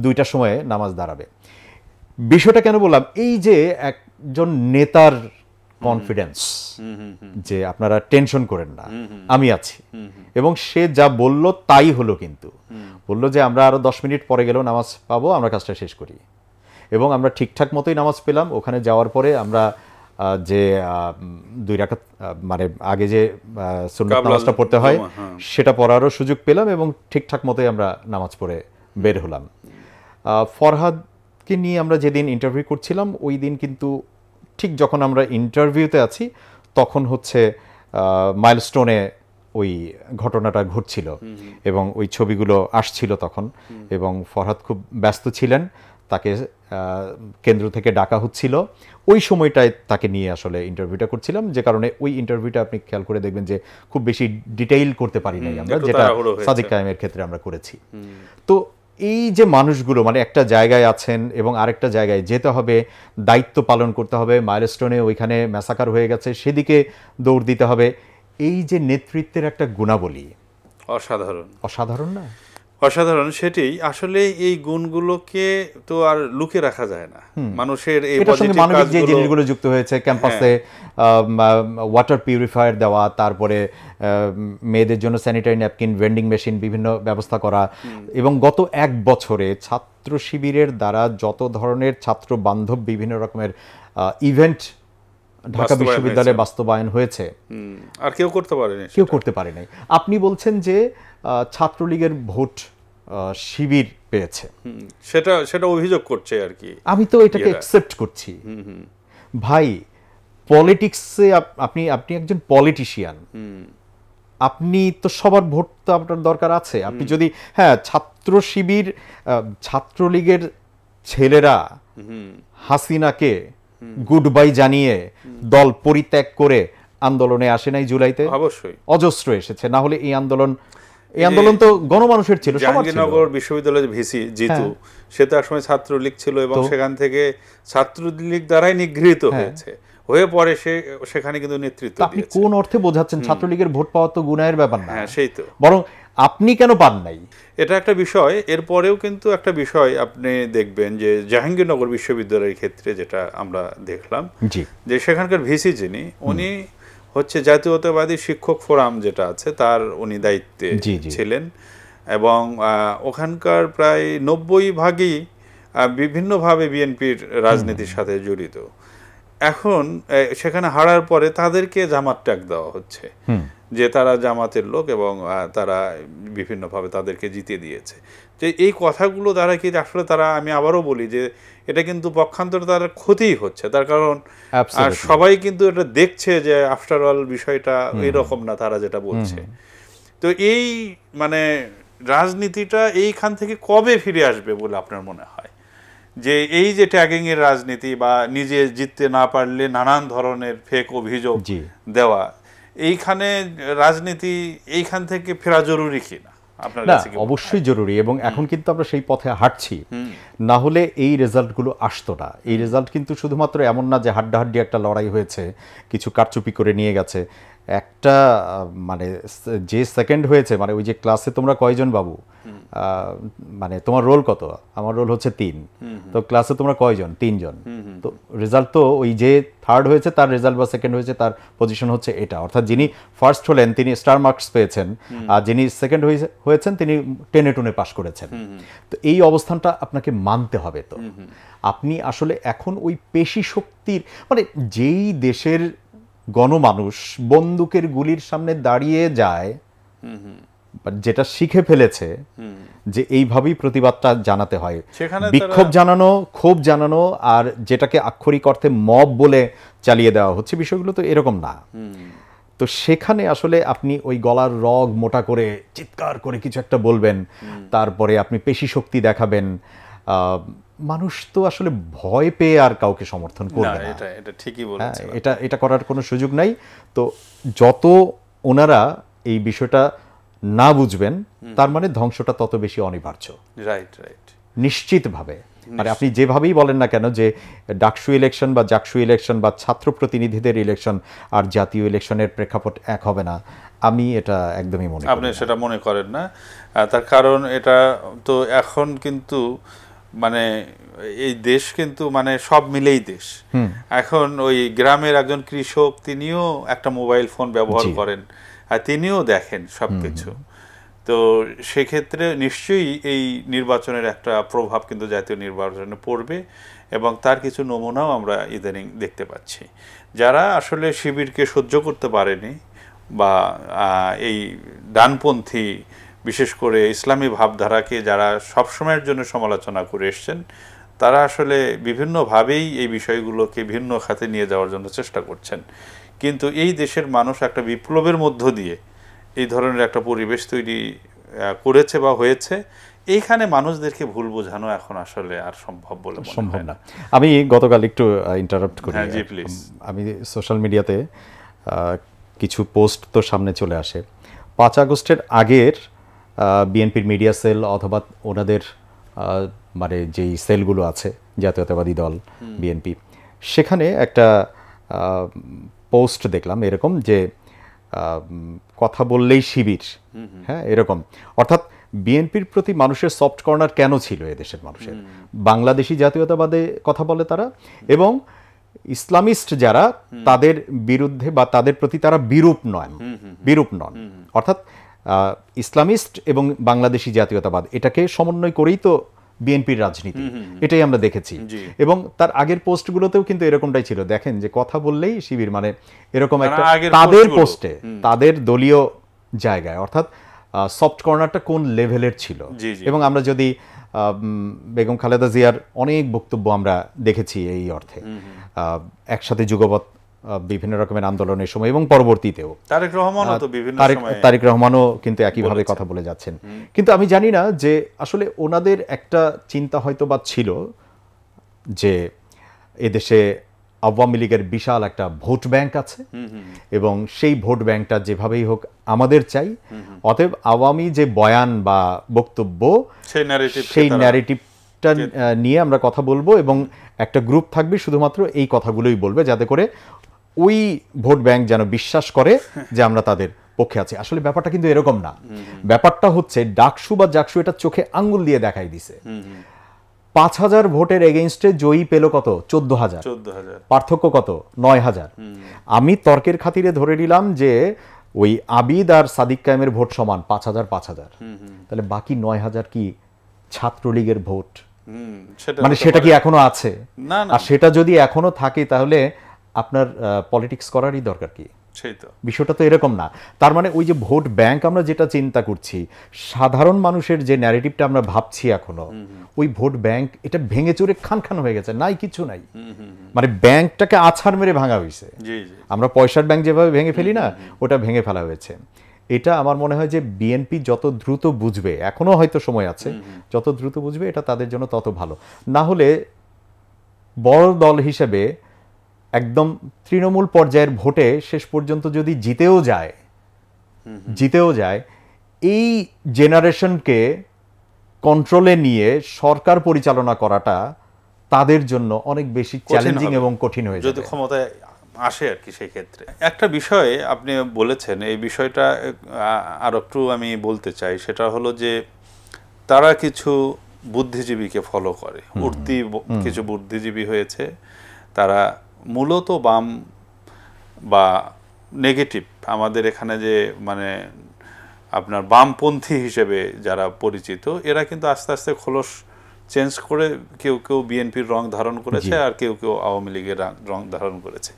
2টার সময়ে নামাজ দাঁড়াবে। বিষয়টা কেন বললাম, এই যে একজন নেতার কনফিডেন্স, যে আপনারা টেনশন করেন না, আমি আছি, এবং সে যা বলল তাই হলো। কিন্তু বললো যে আমরা আরো 10 মিনিট পরে গেলেও নামাজ পাবো, আমরা কাজটা শেষ করি, এবং আমরা ঠিকঠাক মতোই নামাজ পেলাম। ওখানে যাওয়ার পরে আমরা যে 2 রাকাত মানে আগে যে সুন্নাত নামাজটা পড়তে হয় সেটা পড়ারও সুযোগ পেলাম, এবং ঠিকঠাক মতোই আমরা নামাজ পড়ে বের হলাম। ফরহাদকে নিয়ে আমরা যেদিন ইন্টারভিউ করছিলাম, ওই দিন কিন্তু ঠিক যখন আমরা ইন্টারভিউতে আছি তখন হচ্ছে মাইলস্টোনে ওই ঘটনাটা ঘটছিল এবং ওই ছবিগুলো আসছিল তখন, এবং ফরহাদ খুব ব্যস্ত ছিলেন, তাকে কেন্দ্র থেকে ডাকা হচ্ছিল। ওই সময়টায় তাকে নিয়ে আসলে ইন্টারভিউটা করছিলাম, যে কারণে ওই ইন্টারভিউটা আপনি খেয়াল করে দেখবেন যে খুব বেশি ডিটেইল করতে পারি নাই আমরা, যেটা সাদিক কায়েমের ক্ষেত্রে আমরা করেছি। তো এই যে মানুষগুলো মানে একটা জায়গায় আছেন এবং আরেকটা জায়গায় যেতে হবে, দায়িত্ব পালন করতে হবে, মাইলস্টোনে ওইখানে ম্যাসাকার হয়ে গেছে সেদিকে দৌড় দিতে হবে, এই যে নেতৃত্বের একটা গুণাবলী, অসাধারণ, অসাধারণ না? অসাধারণ। সেটাই আসলে এই গুণগুলোকে তো আর লুকিয়ে রাখা যায় না। মানুষের এই পজিটিভ মানবিক যে জিনিসগুলো যুক্ত হয়েছে ক্যাম্পাসে, ওয়াটার পিউরিফায়ার দেওয়া, তারপরে মেয়েদের জন্য স্যানিটারি ন্যাপকিন, ভেন্ডিং মেশিন বিভিন্ন ব্যবস্থা করা, এবং গত 1 বছরে ছাত্র শিবিরের দ্বারা যত ধরনের ছাত্র বান্ধব বিভিন্ন রকমের ইভেন্ট ঢাকা বিশ্ববিদ্যালয়ে বাস্তবায়ন হয়েছে, আর কেউ করতে পারে নাই। আপনি বলছেন যে ছাত্রলীগের ভোট শিবির পেয়েছে, সেটা অভিযোগ করছে আর কি। আমি তো এটাকে অ্যাকসেপ্ট করছি। ভাই, পলিটিক্সে আপনি একজন পলিটিশিয়ান, আপনি তো সবার ভোট তো আপনার দরকার আছে। আপনি যদি ছাত্র শিবির, ছাত্রলীগের ছেলেরা হাসিনাকে গুড বাই জানিয়ে দল পরিত্যাগ করে আন্দোলনে আসে নাই জুলাইতে? অবশ্যই অজস্র এসেছে। না হলে এই আন্দোলন তো গণমানুষের ছিল। জাহাঙ্গীরনগর বিশ্ববিদ্যালয়ের ভিসি জিতু, সে তো একসময় ছাত্রলীগ ছিল এবং সেখান থেকে ছাত্রলীগ দ্বারাই নিগৃহীত হয়ে পরে সেখানে কিন্তু নেতৃত্ব দিয়েছে। আপনি কোন অর্থে বোঝাচ্ছেন ছাত্রলীগের ভোট পাওয়া তো গুনাহের ব্যাপার না? সেই তো, বরং আপনি কেন পান নাই এটা একটা বিষয়। এরপরেও কিন্তু একটা বিষয় আপনি দেখবেন যে জাহাঙ্গীরনগর বিশ্ববিদ্যালয়ের ক্ষেত্রে যেটা আমরা দেখলাম, যে সেখানকার ভিসি যিনি, উনি হচ্ছে জাতীয়তাবাদী শিক্ষক ফোরাম যেটা আছে তার উনি দায়িত্বে ছিলেন, এবং ওখানকার প্রায় 90% বিভিন্নভাবে বিএনপির রাজনীতির সাথে জড়িত। এখন সেখানে হারার পরে তাদেরকে জামাত ট্যাগ দেওয়া হচ্ছে যে তারা জামাতের লোক এবং তারা বিভিন্নভাবে তাদেরকে জিতিয়ে দিয়েছে। যে এই কথাগুলো দ্বারা কি আসলে তারা, আমি আবারও বলি যে এটা কিন্তু পক্ষান্তরে তার ক্ষতিই হচ্ছে। তার কারণ সবাই কিন্তু এটা দেখছে যে আফটার অল বিষয়টা এরকম না তারা যেটা বলছে। তো এই মানে রাজনীতিটা এইখান থেকে কবে ফিরে আসবে বলে আপনার মনে হয়? যে এই যে ট্যাগিং এর রাজনীতি বা নিজে জিততে না পারলে নানান ধরনের ফেক অভিযোগ দেওয়া, এইখানে রাজনীতি এইখান থেকে ফেরা জরুরি কিনা আপনার কাছে? অবশ্যই জরুরি, এবং এখন কিন্তু আমরা সেই পথে হাঁটছি। না হলে এই রেজাল্টগুলো আসতো না। এই রেজাল্ট কিন্তু শুধুমাত্র এমন না যে হাড্ডাহাড্ডি একটা লড়াই হয়েছে, কিছু কারচুপি করে নিয়ে গেছে। একটা মানে যে সেকেন্ড হয়েছে, মানে ওই যে ক্লাসে তোমরা কয়জন বাবু, মানে তোমার রোল কত? আমার রোল হচ্ছে 3, তো ক্লাসে তোমরা কয়জন? 3 জন। তো রেজাল্ট তো ওই যে থার্ড হয়েছে তার রেজাল্ট বা সেকেন্ড হয়েছে তার পজিশন হচ্ছে এটা। অর্থাৎ যিনি ফার্স্ট হলেন তিনি স্টার মার্কস পেয়েছেন, আর যিনি সেকেন্ড হয়েছেন তিনি 10-এ পাস করেছেন। তো এই অবস্থানটা আপনাকে মানতে হবে। তো আপনি আসলে এখন ওই পেশি শক্তির, মানে যেই দেশের গণমানুষ বন্দুকের গুলির সামনে দাঁড়িয়ে যায়, যেটা শিখে ফেলেছে যে এইভাবেই প্রতিবাদটা জানাতে হয়, বিক্ষোভ জানানো, ক্ষোভ জানানো, আর যেটাকে আক্ষরিক অর্থে মব বলে চালিয়ে দেওয়া হচ্ছে, বিষয়গুলো তো এরকম না। তো সেখানে আসলে আপনি ওই গলার রগ মোটা করে চিৎকার করে কিছু একটা বলবেন, তারপরে আপনি পেশি শক্তি দেখাবেন, মানুষ তো আসলে ভয় পেয়ে আর কাউকে সমর্থন করবে না। এটা ঠিকই বলেছেন, এটা করার কোনো সুযোগ নাই। তো যত ওনারা এই বিষয়টা না বুঝবেন, তার মানে ধ্বংসটা তত বেশি অনিবার্য। রাইট, নিশ্চিতভাবে। মানে আপনি যেভাবেই বলেন না কেন যে ডাকসু ইলেকশন বা জাকসু ইলেকশন বা ছাত্র প্রতিনিধিদের ইলেকশন আর জাতীয় ইলেকশনের প্রেক্ষাপট এক হবে না, আমি এটা একদমই মনে করি। আপনি সেটা মনে করেন না? তার কারণ এটা তো এখন কিন্তু মানে এই দেশ কিন্তু মানে সব মিলেই দেশ। এখন ওই গ্রামের একজন কৃষক, তিনিও একটা মোবাইল ফোন ব্যবহার করেন, আর তিনিও দেখেন সবকিছু। তো সেক্ষেত্রে নিশ্চয়ই এই নির্বাচনের একটা প্রভাব কিন্তু জাতীয় নির্বাচনে পড়বে, এবং তার কিছু নমুনাও আমরা ইদানিং দেখতে পাচ্ছি। যারা আসলে শিবিরকে সহ্য করতে পারেনি বা এই ডানপন্থী, বিশেষ করে ইসলামী ভাবধারাকে যারা সবসময়ের জন্য সমালোচনা করে এসছেন, তারা আসলে বিভিন্নভাবেই এই বিষয়গুলোকে ভিন্ন খাতে নিয়ে যাওয়ার জন্য চেষ্টা করছেন। কিন্তু এই দেশের মানুষ একটা বিপ্লবের মধ্য দিয়ে এই ধরনের একটা পরিবেশ তৈরি করেছে বা হয়েছে, এইখানে মানুষদেরকে ভুল বোঝানো এখন আসলে আর সম্ভব বলে মনে হয় না। আমি গতকাল একটু ইন্টারাপ্ট করি। জি প্লিজ। আমি সোশ্যাল মিডিয়াতে কিছু পোস্ট তো সামনে চলে আসে 5 আগস্টের আগের বিএনপির মিডিয়া সেল অথবা ওনাদের মানে যেই সেলগুলো আছে জাতীয়তাবাদী দল বিএনপি, সেখানে একটা পোস্ট দেখলাম এরকম যে কথা বললেই শিবির, হ্যাঁ এরকম। অর্থাৎ বিএনপির প্রতি মানুষের সফট কর্নার কেন ছিল এদেশের মানুষের? বাংলাদেশি জাতীয়তাবাদে কথা বলে তারা, এবং ইসলামিস্ট যারা তাদের বিরুদ্ধে বা তাদের প্রতি তারা বিরূপ নন, অর্থাৎ ইসলামিস্ট এবং বাংলাদেশি জাতীয়তাবাদ এটাকে সমন্বয় করেই তো বিএনপির রাজনীতি, এটাই আমরা দেখেছি। এবং তার আগের পোস্টগুলোতেও কিন্তু এরকমটাই ছিল, দেখেন যে কথা বললেই শিবির, মানে এরকম একটা তাদের পোস্টে তাদের দলীয় জায়গায়, অর্থাৎ সফট কর্নারটা কোন লেভেলের ছিল। এবং আমরা যদি বেগম খালেদা জিয়ার অনেক বক্তব্য আমরা দেখেছি এই অর্থে, একসাথে যুগপৎ বিভিন্ন রকমের আন্দোলনের সময় এবং পরবর্তীতেও তারেক রহমানও কিন্তু একইভাবে কথা বলে যাচ্ছেন। কিন্তু আমি জানি না যে আসলে ওনাদের একটা চিন্তা হয়তো বা ছিল যে এদেশে আওয়ামী লীগের বিশাল একটা ভোট ব্যাংক আছে এবং সেই ভোট ব্যাংকটা যেভাবেই হোক আমাদের চাই, অতএব আওয়ামী যে বয়ান বা বক্তব্য সেই ন্যারেটিভটা নিয়ে আমরা কথা বলবো এবং একটা গ্রুপ থাকবে শুধুমাত্র এই কথাগুলোই বলবে, যাতে করে ওই ভোট ব্যাংক যেন বিশ্বাস করে যে আমরা তাদের পক্ষে আছি। আসলে ব্যাপারটা কিন্তু এরকম না। ব্যাপারটা হচ্ছে ডাকসু বা জাকসু এটা চোখে আঙ্গুল দিয়ে দেখাই দিছে। 5,000 ভোটের এগেইনস্টে জয়ী পেল কত? 14,000। পার্থক্য কত? 9,000। আমি তর্কের খাতিরে ধরে নিলাম যে ওই আবিদ আর সাদিক কায়েমের ভোট সমান 5,000। তাহলে বাকি 9,000 কি ছাত্রলীগের ভোট? মানে সেটা কি এখনো আছে? আর সেটা যদি এখনো থাকে তাহলে আপনার পলিটিক্স করারই দরকার কি? বিষয়টা তো এরকম না। তার মানে ওই যে ভোট ব্যাংক আমরা যেটা চিন্তা করছি, সাধারণ মানুষের যে ন্যারেটিভটা আমরা ভাবছি এখনো, ওই ভোট ব্যাংক এটা ভেঙে চুরে খান হয়ে গেছে, নাই কিছু নাই। মানে ব্যাংকটাকে আছাড় মেরে ভাঙা হয়েছে। আমরা পয়সার ব্যাংক যেভাবে ভেঙে ফেলি না, ওটা ভেঙে ফেলা হয়েছে। এটা আমার মনে হয় যে বিএনপি যত দ্রুত বুঝবে, এখনো হয়তো সময় আছে, যত দ্রুত বুঝবে এটা তাদের জন্য তত ভালো। না হলে বড় দল হিসেবে একদম তৃণমূল পর্যায়ের ভোটে শেষ পর্যন্ত যদি জিতেও যায়, এই জেনারেশনকে কন্ট্রোলে নিয়ে সরকার পরিচালনা করাটা তাদের জন্য অনেক বেশি চ্যালেঞ্জিং এবং কঠিন হয়ে যাবে যদি ক্ষমতায় আসে আর কি। সেই ক্ষেত্রে একটা বিষয়ে আপনি বলেছেন, এই বিষয়টা আর একটু আমি বলতে চাই, সেটা হলো যে তারা কিছু বুদ্ধিজীবীকে ফলো করে, উঠতি কিছু বুদ্ধিজীবী হয়েছে, তারা মূলত বাম বা নেগেটিভ, আমাদের এখানে যে মানে আপনার বামপন্থী হিসেবে যারা পরিচিত, এরা কিন্তু আস্তে আস্তে খোলস চেঞ্জ করে কেউ বিএনপির রং ধারণ করেছে, আর কেউ আওয়ামী লীগের রং ধারণ করেছে।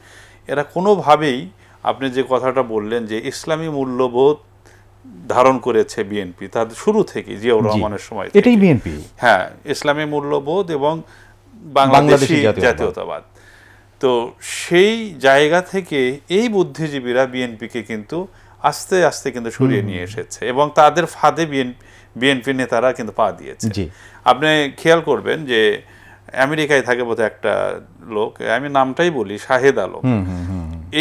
এরা কোনোভাবেই, আপনি যে কথাটা বললেন যে ইসলামী মূল্যবোধ ধারণ করেছে বিএনপি তাদের শুরু থেকে, জিয়াউর রহমানের সময়, এটাই বিএনপি, হ্যাঁ, ইসলামী মূল্যবোধ এবং বাংলাদেশি জাতীয়তাবাদ। তো সেই জায়গা থেকে এই বুদ্ধিজীবীরা বিএনপিকে কিন্তু আস্তে আস্তে কিন্তু সরিয়ে নিয়ে এসেছে এবং তাদের ফাঁদে বিএনপি নেতারা কিন্তু পা দিয়েছে। আপনি খেয়াল করবেন যে আমেরিকায় থাকে বোধহয় একটা লোক, আমি নামটাই বলি, শাহেদ আলম।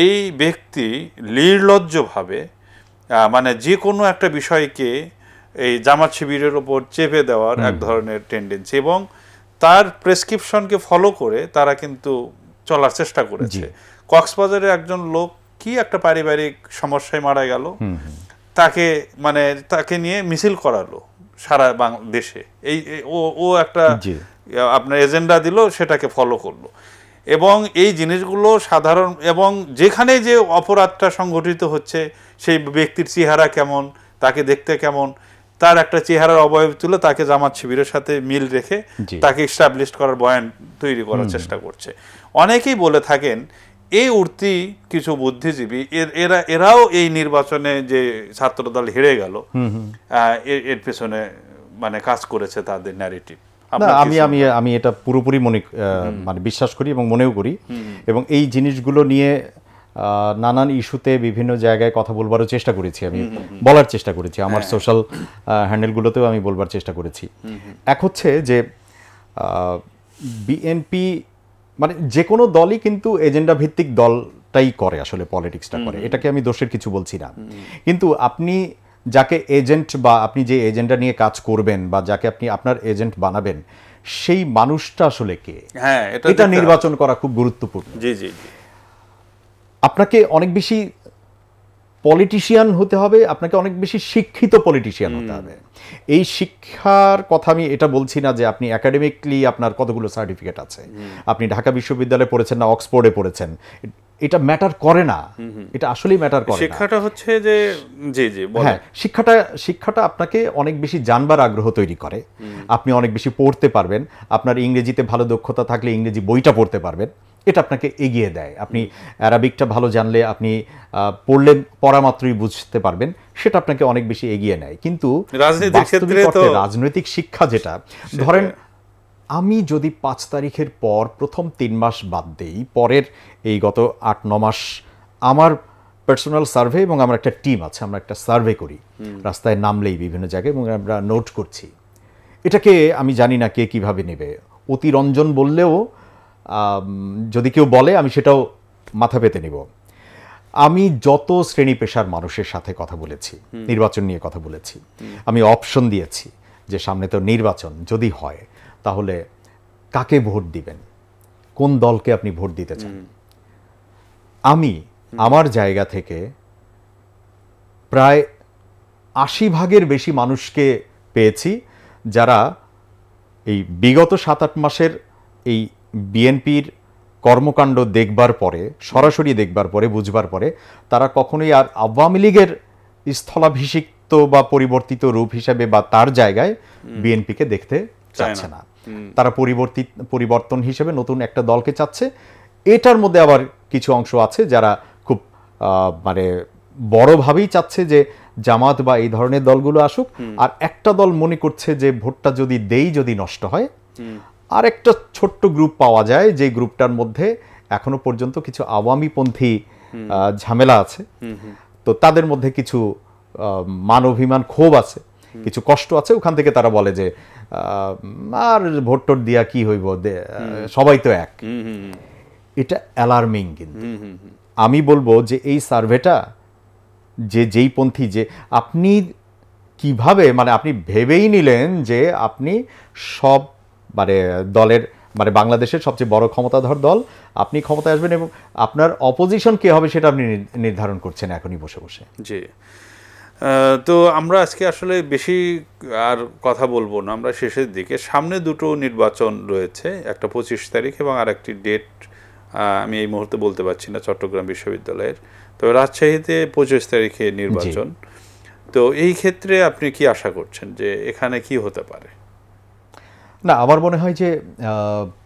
এই ব্যক্তি নির্লজ্জভাবে মানে যে কোনো একটা বিষয়কে এই জামাত শিবিরের ওপর চেপে দেওয়ার এক ধরনের টেন্ডেন্সি, এবং তার প্রেসক্রিপশনকে ফলো করে তারা কিন্তু চলার চেষ্টা করেছে। কক্সবাজারে একজন লোক কি একটা পারিবারিক সমস্যায় মারা গেল, তাকে নিয়ে মিছিল করালো সারা বাংলাদেশে। ও একটা আপনার এজেন্ডা দিল, সেটাকে ফলো করলো। এবং এই জিনিসগুলো সাধারণ, এবং যেখানে যে অপরাধটা সংঘটিত হচ্ছে সেই ব্যক্তির চেহারা কেমন, তাকে দেখতে কেমন, তার একটা চেহারার অবয়ব তুলে তাকে জামাত শিবিরের সাথে মিল রেখে তাকে এস্টাবলিশ করার বয়ান তৈরি করার চেষ্টা করছে। অনেকেই বলে থাকেন এই উঠতি কিছু বুদ্ধিজীবী এরাও এই নির্বাচনে যে ছাত্রদল হেরে গেল এর পেছনে মানে কাজ করেছে তাদের ন্যারেটিভ। আমি এটা পুরোপুরি মানে বিশ্বাস করি এবং মনেও করি, এবং এই জিনিসগুলো নিয়ে নানান ইস্যুতে বিভিন্ন জায়গায় কথা বলবারও চেষ্টা করেছি, আমি বলার চেষ্টা করেছি, আমার সোশ্যাল হ্যান্ডেলগুলোতেও আমি বলবার চেষ্টা করেছি। এক হচ্ছে যে বিএনপি মানে যে কোনো দলই কিন্তু এজেন্ডা ভিত্তিক দলটাই করে, আসলে পলিটিক্সটা করে, এটাকে আমি দোষের কিছু বলছি না। কিন্তু আপনি যাকে এজেন্ট বা আপনি যে এজেন্ডা নিয়ে কাজ করবেন বা যাকে আপনি আপনার এজেন্ট বানাবেন, সেই মানুষটা আসলে কে, এটা নির্বাচন করা খুব গুরুত্বপূর্ণ। আপনাকে অনেক বেশি পলিটিশিয়ান হতে হবে, আপনাকে অনেক বেশি শিক্ষিত পলিটিশিয়ান হতে হবে। এই শিক্ষার কথা আমি এটা বলছি না যে আপনি একাডেমিকলি আপনার কতগুলো সার্টিফিকেট আছে, আপনি ঢাকা বিশ্ববিদ্যালয়ে পড়েছেন না অক্সফোর্ডে পড়েছেন, এটা ম্যাটার করে না, এটা আসলেই ম্যাটার করে না। শিক্ষাটা হচ্ছে যে হ্যাঁ, শিক্ষাটা আপনাকে অনেক বেশি জানবার আগ্রহ তৈরি করে। আপনি অনেক বেশি পড়তে পারবেন, আপনার ইংরেজিতে ভালো দক্ষতা থাকলে ইংরেজি বইটা পড়তে পারবেন, এটা আপনাকে এগিয়ে দেয়। আপনি অ্যারাবিকটা ভালো জানলে আপনি পড়লে পড়া মাত্রই বুঝতে পারবেন, সেটা আপনাকে অনেক বেশি এগিয়ে নেয়। কিন্তু রাজনৈতিক শিক্ষা যেটা, ধরেন আমি যদি 5 তারিখের পর প্রথম 3 মাস বাদ দেই, পরের এই গত 8-9 মাস আমার পার্সোনাল সার্ভে এবং আমার একটা টিম আছে, আমরা একটা সার্ভে করি রাস্তায় নামলেই বিভিন্ন জায়গায়, এবং আমরা নোট করছি। এটাকে আমি জানি না কে কিভাবে নেবে। অতিরঞ্জন বললেও যদি কেউ বলে আমি সেটাও মাথা পেতে নিব। আমি যত শ্রেণী পেশার মানুষের সাথে কথা বলেছি, নির্বাচন নিয়ে কথা বলেছি, আমি অপশন দিয়েছি যে সামনে তো নির্বাচন, যদি হয় তাহলে কাকে ভোট দিবেন, কোন দলকে আপনি ভোট দিতে চান। আমি আমার জায়গা থেকে প্রায় 80% বেশি মানুষকে পেয়েছি যারা এই বিগত 7-8 মাসের এই বিএনপির কর্মকাণ্ড দেখবার পরে, সরাসরি দেখবার পরে, বুঝবার পরে তারা কখনোই আর আওয়ামী লীগের স্থলাভিষিক্ত বা পরিবর্তিত রূপ হিসেবে বা তার জায়গায় বিএনপিকে দেখতে চাচ্ছে না। তারা পরিবর্তন হিসেবে নতুন একটা দলকে চাচ্ছে। এটার মধ্যে আবার কিছু অংশ আছে যারা খুব মানে বড়ভাবেই চাচ্ছে যে জামাত বা এই ধরনের দলগুলো আসুক, আর একটা দল মনে করছে যে ভোটটা যদি দেই, যদি নষ্ট হয়, আর একটা ছোট্ট গ্রুপ পাওয়া যায় যে গ্রুপটার মধ্যে এখনো পর্যন্ত কিছু আওয়ামীপন্থী ঝামেলা আছে, তো তাদের মধ্যে কিছু মান অভিমান, ক্ষোভ আছে, কিছু কষ্ট আছে। ওখান থেকে তারা বলে যে আর ভোট টোট দিয়া কি হইব, সবাই তো এক। এটা অ্যালার্মিং। কিন্তু আমি বলবো যে এই সার্ভেটা যেই পন্থী, যে আপনি কিভাবে, মানে আপনি ভেবেই নিলেন যে আপনি সব দলের, বাংলাদেশের সবচেয়ে বড় ক্ষমতাধর দল, আপনি ক্ষমতায় আসবেন এবং আপনার অপোজিশন কে হবে সেটা আপনি নির্ধারণ করছেন এখনই বসে বসে। জি, তো আমরা আজকে আসলে বেশি আর কথা বলবো না, আমরা শেষের দিকে। সামনে দুটো নির্বাচন রয়েছে, একটা 25 তারিখ এবং আর একটি ডেট আমি এই মুহূর্তে বলতে পারছি না, চট্টগ্রাম বিশ্ববিদ্যালয়ের। তবে রাজশাহীতে 25 তারিখে নির্বাচন। তো এই ক্ষেত্রে আপনি কি আশা করছেন যে এখানে কি হতে পারে? না, আমার মনে হয় যে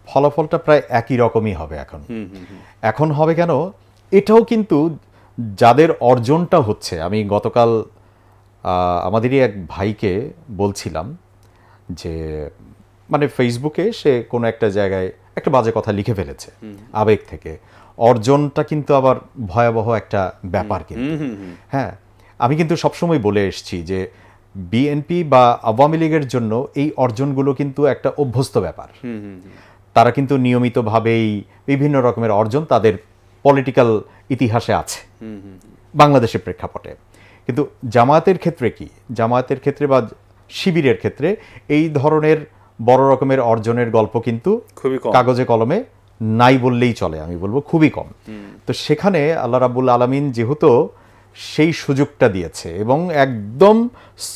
ফলাফলটা প্রায় একই রকমই হবে। এখন হবে কেন, এটাও কিন্তু যাদের অর্জনটা হচ্ছে, আমি গতকাল আমাদেরই এক ভাইকে বলছিলাম যে ফেসবুকে সে কোনো একটা জায়গায় একটা বাজে কথা লিখে ফেলেছে আবেগ থেকে। অর্জনটা কিন্তু আবার ভয়াবহ একটা ব্যাপার কিন্তু। হ্যাঁ, আমি কিন্তু সবসময় বলে এসেছি যে বিএনপি বা আওয়ামী লীগের জন্য এই অর্জনগুলো কিন্তু একটা অভ্যস্ত ব্যাপার। তারা কিন্তু নিয়মিতভাবেই বিভিন্ন রকমের অর্জন তাদের পলিটিক্যাল ইতিহাসে আছে বাংলাদেশের প্রেক্ষাপটে। কিন্তু জামায়াতের ক্ষেত্রে কি, জামায়াতের ক্ষেত্রে বা শিবিরের ক্ষেত্রে এই ধরনের বড় রকমের অর্জনের গল্প কিন্তু কাগজে কলমে নাই বললেই চলে, আমি বলবো খুবই কম। তো সেখানে আল্লাহ রাব্বুল আলামিন যেহেতু সেই সুযোগটা দিয়েছে এবং একদম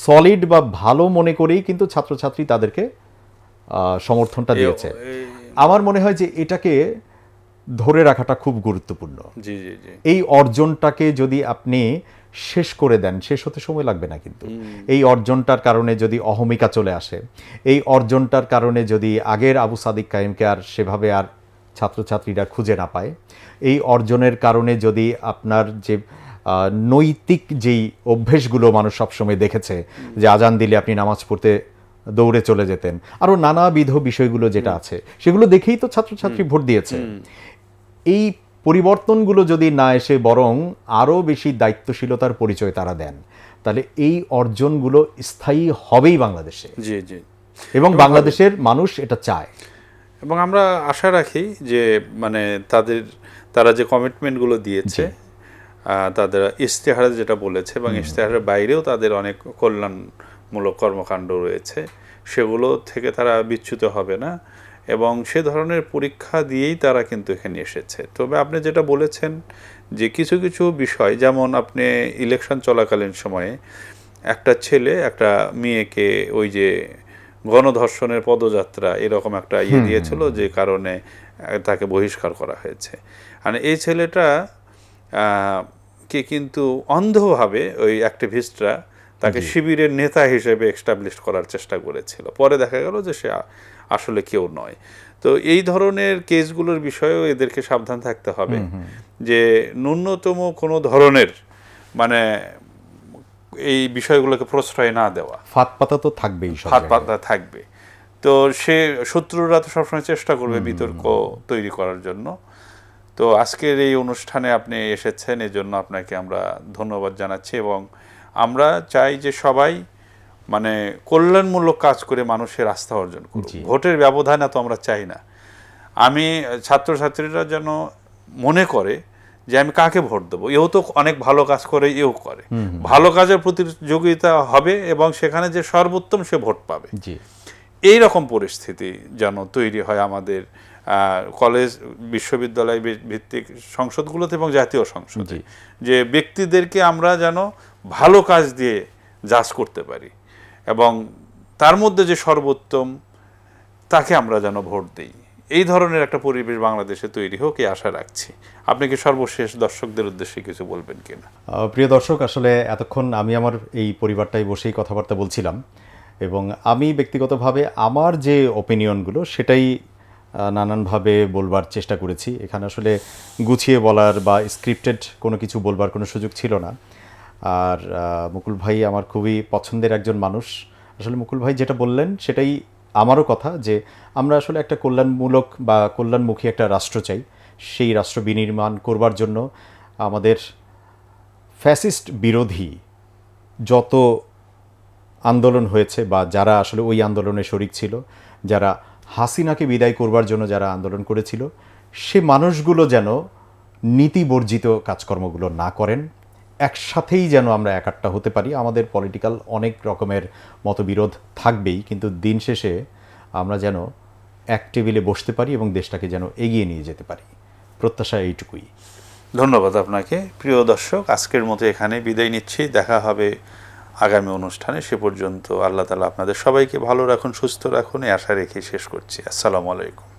সলিড বা ভালো মনে করেই কিন্তু ছাত্রছাত্রী তাদেরকে সমর্থনটা দিয়েছে, আমার মনে হয় যে এটাকে ধরে রাখাটা খুব গুরুত্বপূর্ণ। এই অর্জনটাকে যদি আপনি শেষ করে দেন, শেষ হতে সময় লাগবে না কিন্তু। এই অর্জনটার কারণে যদি অহমিকা চলে আসে, এই অর্জনটার কারণে যদি আগের আবু সাদিক কায়েমকে আর সেভাবে আর ছাত্রছাত্রীরা খুঁজে না পায়, এই অর্জনের কারণে যদি আপনার যে নৈতিক যেই অভ্যেসগুলো মানুষ সবসময় দেখেছে, যে আজান দিলে আপনি নামাজ পড়তে দৌড়ে চলে যেতেন, আরও নানাবিধ বিষয়গুলো যেটা আছে, সেগুলো দেখেই তো ছাত্রছাত্রী ভোট দিয়েছে। এই পরিবর্তনগুলো যদি না এসে বরং আরও বেশি দায়িত্বশীলতার পরিচয় তারা দেন, তাহলে এই অর্জনগুলো স্থায়ী হবেই বাংলাদেশে। জি জি, এবং বাংলাদেশের মানুষ এটা চায়। এবং আমরা আশা রাখি যে তারা যে কমিটমেন্টগুলো দিয়েছে, তাদের ইশতেহারে যেটা বলেছে এবং ইশতেহারের বাইরেও তাদের অনেক কল্যাণমূলক কর্মকাণ্ড রয়েছে, সেগুলো থেকে তারা বিচ্যুত হবে না এবং সে ধরনের পরীক্ষা দিয়েই তারা কিন্তু এখানে এসেছে। তবে আপনি যেটা বলেছেন যে কিছু কিছু বিষয়, যেমন আপনি ইলেকশন চলাকালীন সময়ে একটা ছেলে একটা মেয়েকে ওই যে গণধর্ষণের পদযাত্রা এরকম একটা ইয়ে দিয়েছিল, যে কারণে তাকে বহিষ্কার করা হয়েছে। মানে এই ছেলেটা কে কিন্তু অন্ধভাবে ওই অ্যাক্টিভিস্টরা তাকে শিবিরের নেতা হিসেবে এস্টাবলিশ করার চেষ্টা করেছিল। পরে দেখা গেল যে সে আসলে কেউ নয়। তো এই ধরনের কেসগুলোর বিষয়েও এদেরকে সাবধান থাকতে হবে, যে ন্যূনতম কোনো ধরনের মানে এই বিষয়গুলোকে প্রশ্রয় না দেওয়া। ফাঁদ পাতা তো থাকবেই, ফাঁদ পাতা থাকবে। তো সে শত্রুরা তো সবসময় চেষ্টা করবে বিতর্ক তৈরি করার জন্য। তো আজকের এই অনুষ্ঠানে আপনি এসেছেন, এই জন্য আপনাকে আমরা ধন্যবাদ জানাচ্ছি। এবং আমরা চাই যে সবাই মানে কল্যাণমূলক কাজ করে মানুষের আস্থা অর্জন করুক। ভোটের ব্যবধান তো আমরা চাই না। আমি ছাত্রছাত্রীরা যেন মনে করে যে আমি কাকে ভোট দেবো, এও তো অনেক ভালো কাজ করে, এও করে, ভালো কাজের প্রতিযোগিতা হবে এবং সেখানে যে সর্বোত্তম সে ভোট পাবে। এই রকম পরিস্থিতি যেন তৈরি হয় আমাদের কলেজ বিশ্ববিদ্যালয় ভিত্তিক সংসদগুলোতে এবং জাতীয় সংসদে, যে ব্যক্তিদেরকে আমরা যেন ভালো কাজ দিয়ে জাজ করতে পারি এবং তার মধ্যে যে সর্বোত্তম তাকে আমরা যেন ভোট দিই। এই ধরনের একটা পরিবেশ বাংলাদেশে তৈরি হোক এই আশা রাখছি। আপনি কি সর্বশেষ দর্শকদের উদ্দেশ্যে কিছু বলবেন কিনা? প্রিয় দর্শক, আসলে এতক্ষণ আমি আমার এই পরিবারটাই বসেই কথাবার্তা বলছিলাম এবং আমি ব্যক্তিগতভাবে আমার যে ওপিনিয়নগুলো সেটাই নানানভাবে বলবার চেষ্টা করেছি। এখানে আসলে গুছিয়ে বলার বা স্ক্রিপ্টেড কোনো কিছু বলবার কোনো সুযোগ ছিল না। আর মুকুল ভাই আমার খুবই পছন্দের একজন মানুষ। আসলে মুকুল ভাই যেটা বললেন সেটাই আমারও কথা, যে আমরা আসলে একটা কল্যাণমূলক বা কল্যাণমুখী একটা রাষ্ট্র চাই। সেই রাষ্ট্র বিনির্মাণ করবার জন্য আমাদের ফ্যাসিস্ট বিরোধী যত আন্দোলন হয়েছে বা যারা আসলে ওই আন্দোলনে শরিক ছিল, যারা হাসিনাকে বিদায় করবার জন্য যারা আন্দোলন করেছিল, সে মানুষগুলো যেন নীতিবর্জিত কাজকর্মগুলো না করেন। একসাথেই যেন আমরা একাট্টা হতে পারি। আমাদের পলিটিক্যাল অনেক রকমের মতবিরোধ থাকবেই, কিন্তু দিন শেষে আমরা যেন এক টেবিলে বসতে পারি এবং দেশটাকে যেন এগিয়ে নিয়ে যেতে পারি। প্রত্যাশা এইটুকুই। ধন্যবাদ আপনাকে। প্রিয় দর্শক, আজকের মতো এখানে বিদায় নিচ্ছি। দেখা হবে আগামী অনুষ্ঠানে। সে পর্যন্ত আল্লাহ তাআলা আপনাদের সবাইকে ভালো রাখুন, সুস্থ রাখুন, এই আশা রেখে শেষ করছি। আসসালামু আলাইকুম।